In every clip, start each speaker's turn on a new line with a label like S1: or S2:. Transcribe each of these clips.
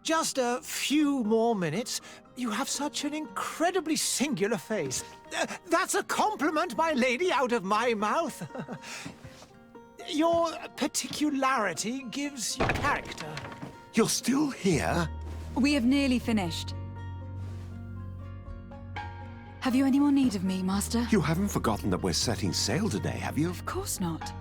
S1: Just a few more minutes. You have such an incredibly singular face. That's a compliment, my lady, out of my mouth. Your particularity gives you character.
S2: You're still here?
S3: We have nearly finished. Have you any more need of me, Master?
S2: You haven't forgotten that we're setting sail today, have you?
S3: Of course not.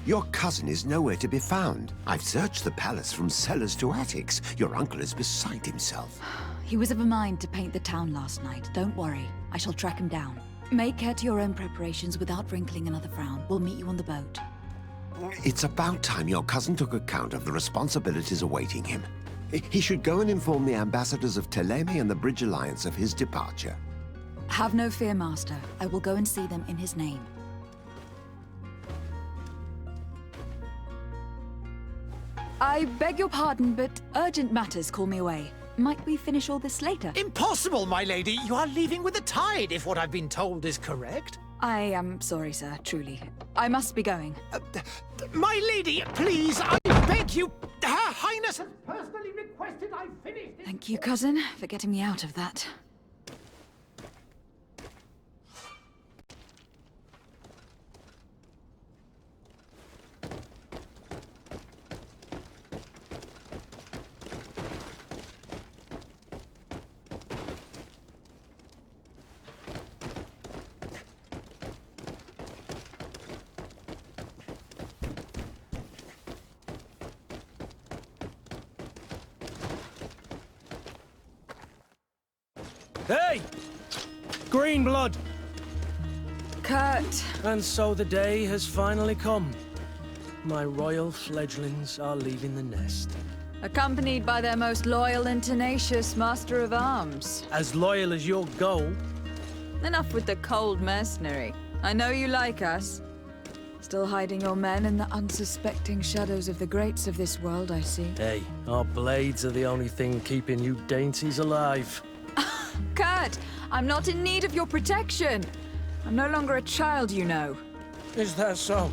S2: Your cousin is nowhere to be found. I've searched the palace from cellars to attics. Your uncle is beside himself.
S3: He was of a mind to paint the town last night. Don't worry. I shall track him down. Make care to your own preparations without wrinkling another frown. We'll meet you on the boat.
S2: It's about time your cousin took account of the responsibilities awaiting him. He should go and inform the ambassadors of Thélème and the Bridge Alliance of his departure.
S3: Have no fear, Master. I will go and see them in his name. I beg your pardon, but urgent matters call me away. Might we finish all this later?
S1: Impossible, my lady. You are leaving with the tide, if what I've been told is correct.
S3: I am sorry, sir, truly. I must be going.
S1: My lady, please, I beg you. Her Highness has personally requested I finish this.
S3: Thank you, cousin, for getting me out of that.
S4: Hey! Green blood!
S3: Kurt!
S4: And so the day has finally come. My royal fledglings are leaving the nest.
S3: Accompanied by their most loyal and tenacious master of arms.
S4: As loyal as your gold.
S3: Enough with the cold mercenary. I know you like us. Still hiding your men in the unsuspecting shadows of the greats of this world, I see.
S4: Hey, our blades are the only thing keeping you dainties alive.
S3: Kurt, I'm not in need of your protection. I'm no longer a child, you know.
S4: Is that so?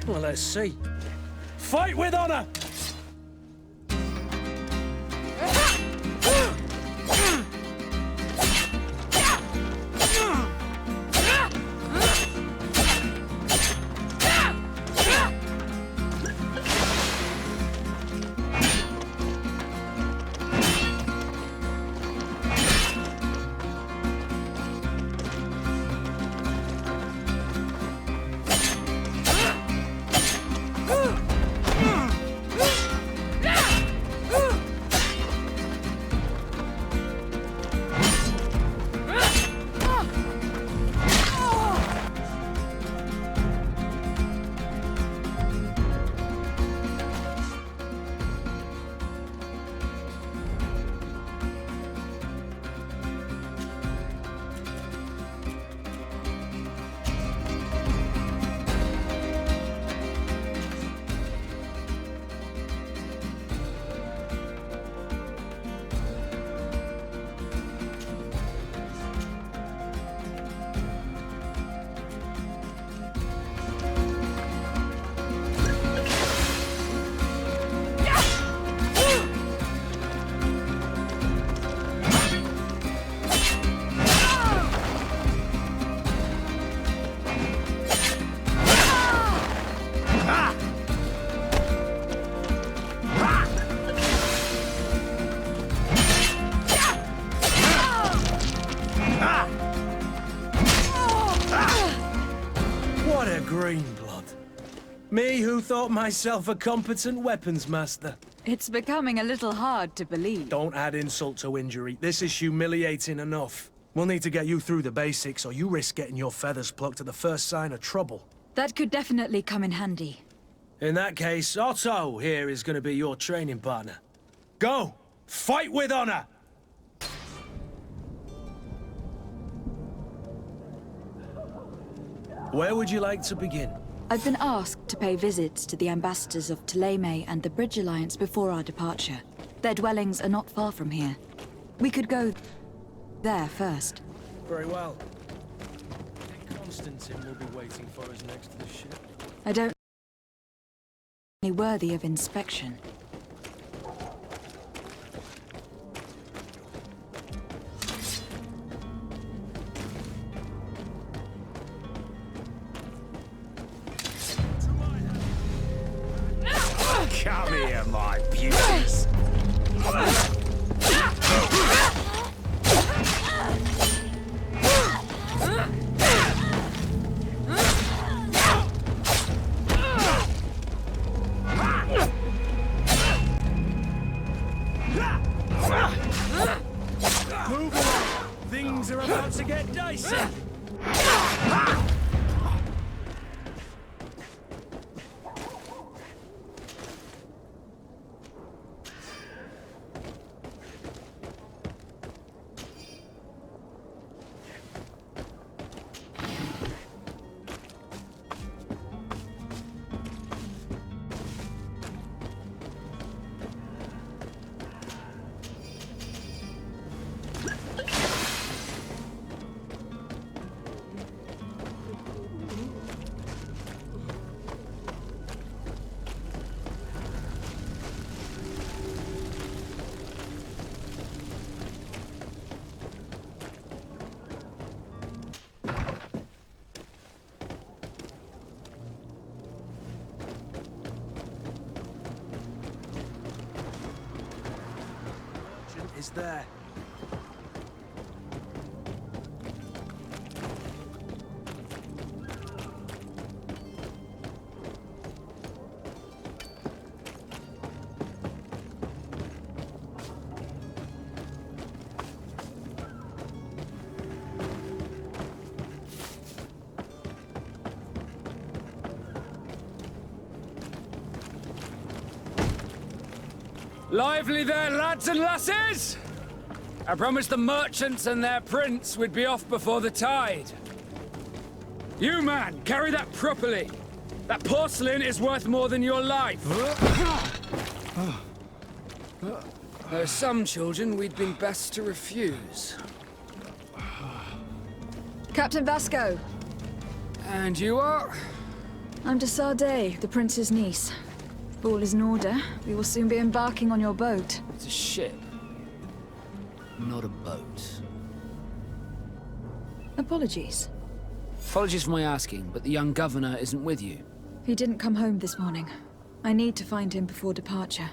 S4: Well, let's see. Fight with honor! Green blood. Me who thought myself a competent weapons master.
S3: It's becoming a little hard to believe.
S4: Don't add insult to injury. This is humiliating enough. We'll need to get you through the basics, or you risk getting your feathers plucked at the first sign of trouble.
S3: That could definitely come in handy.
S4: In that case, Otto here is going to be your training partner. Go! Fight with honor! Where would you like to begin?
S3: I've been asked to pay visits to the ambassadors of Thélème and the Bridge Alliance before our departure. Their dwellings are not far from here. We could go there first.
S4: Very well. I think Constantine will be waiting for us next to the ship.
S3: I don't worthy of inspection.
S5: Come here, my beauties.
S4: Move away! Things are about to get dicey! Is there.
S6: Lively there, lads and lasses! I promised the merchants and their prince we'd be off before the tide. You, man, carry that properly. That porcelain is worth more than your life. There are some children we'd been best to refuse.
S3: Captain Vasco!
S6: And you are?
S3: I'm de Sardet, the prince's niece. If all is in order, we will soon be embarking on your boat.
S6: It's a ship. Not a boat.
S3: Apologies.
S6: Apologies for my asking, but the young governor isn't with you.
S3: He didn't come home this morning. I need to find him before departure.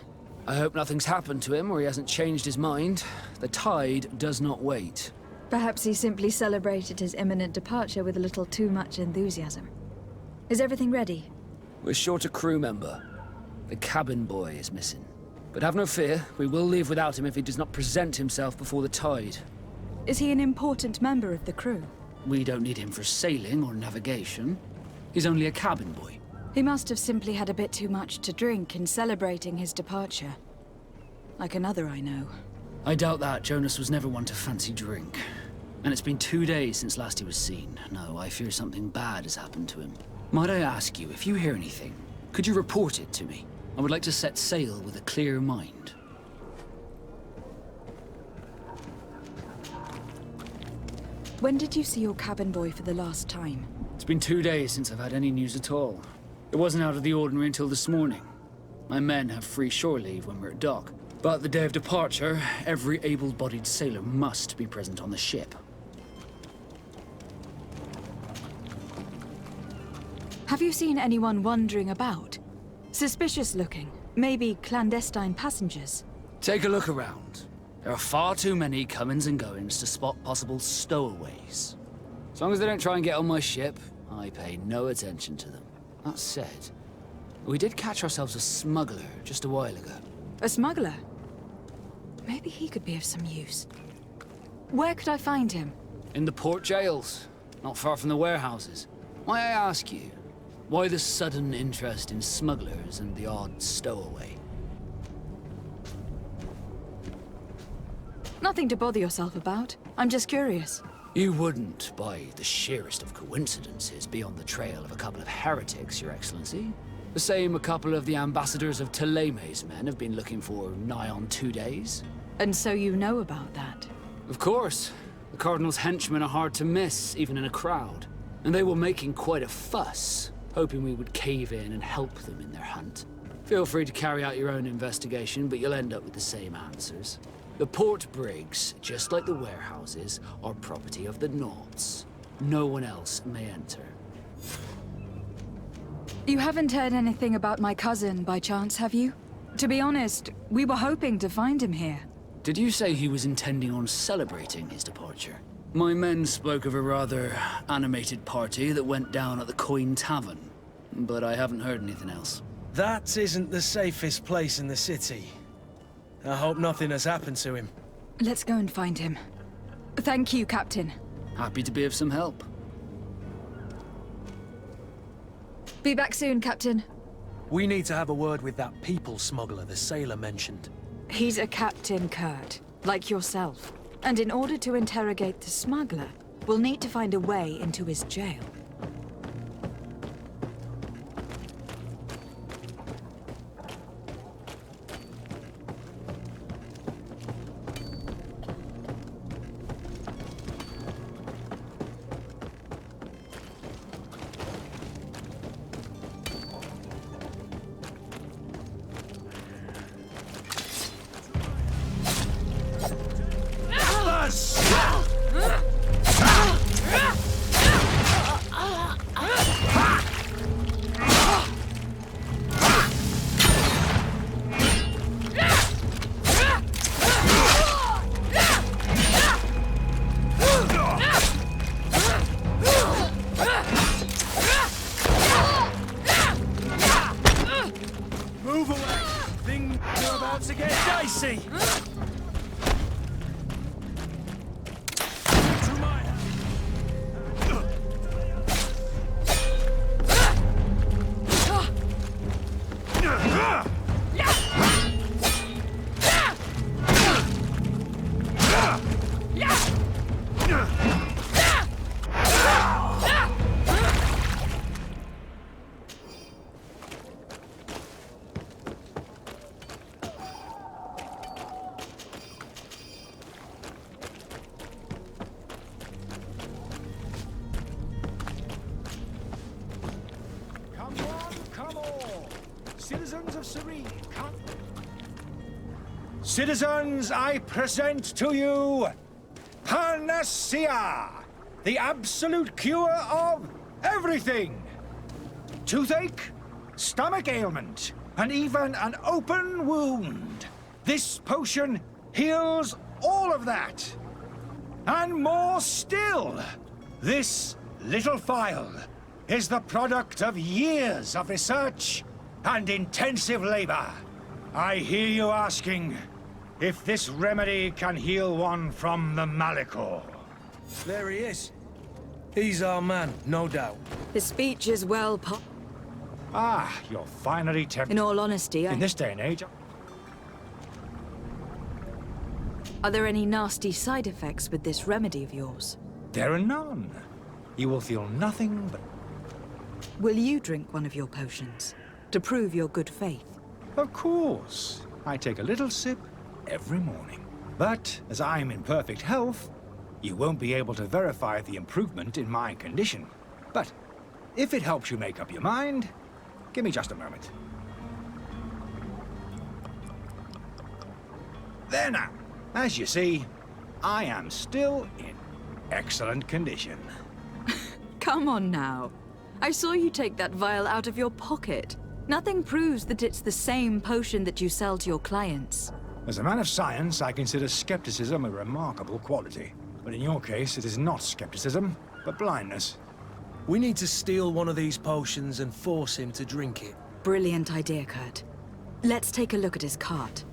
S6: I hope nothing's happened to him or he hasn't changed his mind. The tide does not wait.
S3: Perhaps he simply celebrated his imminent departure with a little too much enthusiasm. Is everything ready?
S6: We're short a crew member. The cabin boy is missing. But have no fear, we will leave without him if he does not present himself before the tide.
S3: Is he an important member of the crew?
S6: We don't need him for sailing or navigation. He's only a cabin boy.
S3: He must have simply had a bit too much to drink in celebrating his departure. Like another I know.
S6: I doubt that. Jonas was never one to fancy drink. And it's been 2 days since last he was seen. No, I fear something bad has happened to him. Might I ask you, if you hear anything, could you report it to me? I would like to set sail with a clear mind.
S3: When did you see your cabin boy for the last time?
S6: It's been 2 days since I've had any news at all. It wasn't out of the ordinary until this morning. My men have free shore leave when we're at dock. But the day of departure, every able-bodied sailor must be present on the ship.
S3: Have you seen anyone wandering about? Suspicious looking. Maybe clandestine passengers.
S6: Take a look around. There are far too many comings and goings to spot possible stowaways. As long as they don't try and get on my ship, I pay no attention to them. That said, we did catch ourselves a smuggler just a while ago.
S3: A smuggler? Maybe he could be of some use. Where could I find him?
S6: In the port jails, not far from the warehouses. May I ask you, why the sudden interest in smugglers and the odd stowaway?
S3: Nothing to bother yourself about. I'm just curious.
S6: You wouldn't, by the sheerest of coincidences, be on the trail of a couple of heretics, Your Excellency. The same a couple of the ambassadors of Theleme's men have been looking for nigh on 2 days.
S3: And so you know about that?
S6: Of course. The Cardinal's henchmen are hard to miss, even in a crowd. And they were making quite a fuss, hoping we would cave in and help them in their hunt. Feel free to carry out your own investigation, but you'll end up with the same answers. The port brigs, just like the warehouses, are property of the Nauts. No one else may enter.
S3: You haven't heard anything about my cousin by chance, have you? To be honest, we were hoping to find him here.
S6: Did you say he was intending on celebrating his departure? My men spoke of a rather animated party that went down at the Coin Tavern, but I haven't heard anything else.
S4: That isn't the safest place in the city. I hope nothing has happened to him.
S3: Let's go and find him. Thank you, Captain.
S6: Happy to be of some help.
S3: Be back soon, Captain.
S4: We need to have a word with that people smuggler the sailor mentioned.
S3: He's a captain, Kurt, like yourself. And in order to interrogate the smuggler, we'll need to find a way into his jail.
S4: Move away! Things are about to get dicey! To my
S5: Citizens, I present to you Panacea, the absolute cure of everything. Toothache, stomach ailment, and even an open wound. This potion heals all of that. And more still, this little phial is the product of years of research and intensive labor. I hear you asking if this remedy can heal one from the Malicor.
S4: There he is. He's our man, no doubt.
S3: His speech is well
S5: Ah, you're finally
S3: In all honesty,
S5: In this day and age,
S3: Are there any nasty side effects with this remedy of yours?
S5: there are none. You will feel nothing but...
S3: Will you drink one of your potions to prove your good faith?
S5: Of course. I take a little sip every morning. But as I'm in perfect health, you won't be able to verify the improvement in my condition. But if it helps you make up your mind, give me just a moment. There now. As you see, I am still in excellent condition.
S3: Come on now. I saw you take that vial out of your pocket. Nothing proves that it's the same potion that you sell to your clients.
S5: As a man of science, I consider skepticism a remarkable quality. But in your case, it is not skepticism, but blindness.
S4: We need to steal one of these potions and force him to drink it.
S3: Brilliant idea, Kurt. Let's take a look at his cart.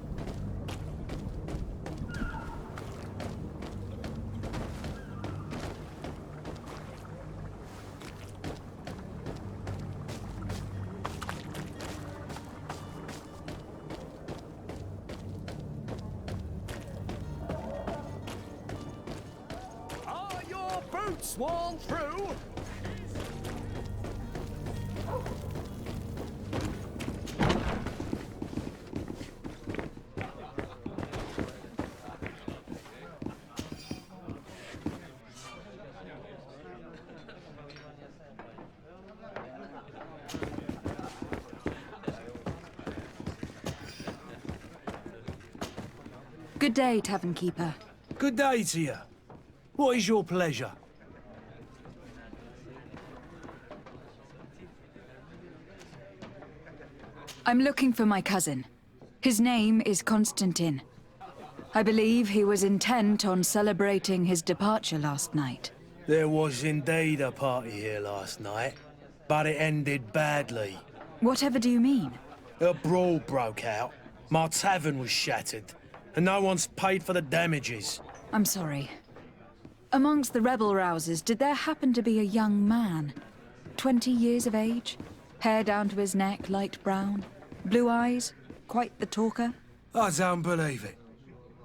S5: Are your boots worn through?
S3: Good day, Tavern Keeper.
S4: Good day to you. What is your pleasure?
S3: I'm looking for my cousin. His name is Constantine. I believe he was intent on celebrating his departure last night.
S4: There was indeed a party here last night, but it ended badly.
S3: Whatever do you mean?
S4: A brawl broke out. My tavern was shattered, and no one's paid for the damages.
S3: I'm sorry. Amongst the rebel rousers, did there happen to be a young man? 20 years of age? Hair down to his neck, light brown? Blue eyes? Quite the talker?
S4: I don't believe it.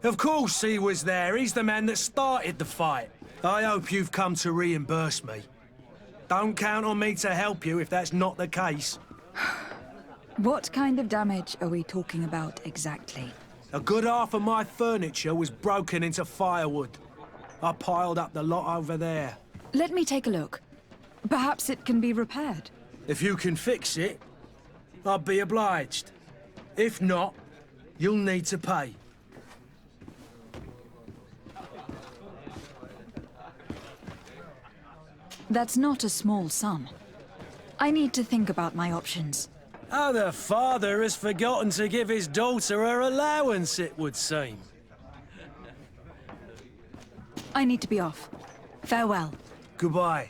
S4: Of course he was there. He's the man that started the fight. I hope you've come to reimburse me. Don't count on me to help you if that's not the case.
S3: What kind of damage are we talking about exactly?
S4: A good half of my furniture was broken into firewood. I piled up the lot over there.
S3: Let me take a look. Perhaps it can be repaired.
S4: If you can fix it, I'll be obliged. If not, you'll need to pay.
S3: That's not a small sum. I need to think about my options.
S4: Oh, the father has forgotten to give his daughter her allowance, it would seem.
S3: I need to be off. Farewell.
S4: Goodbye.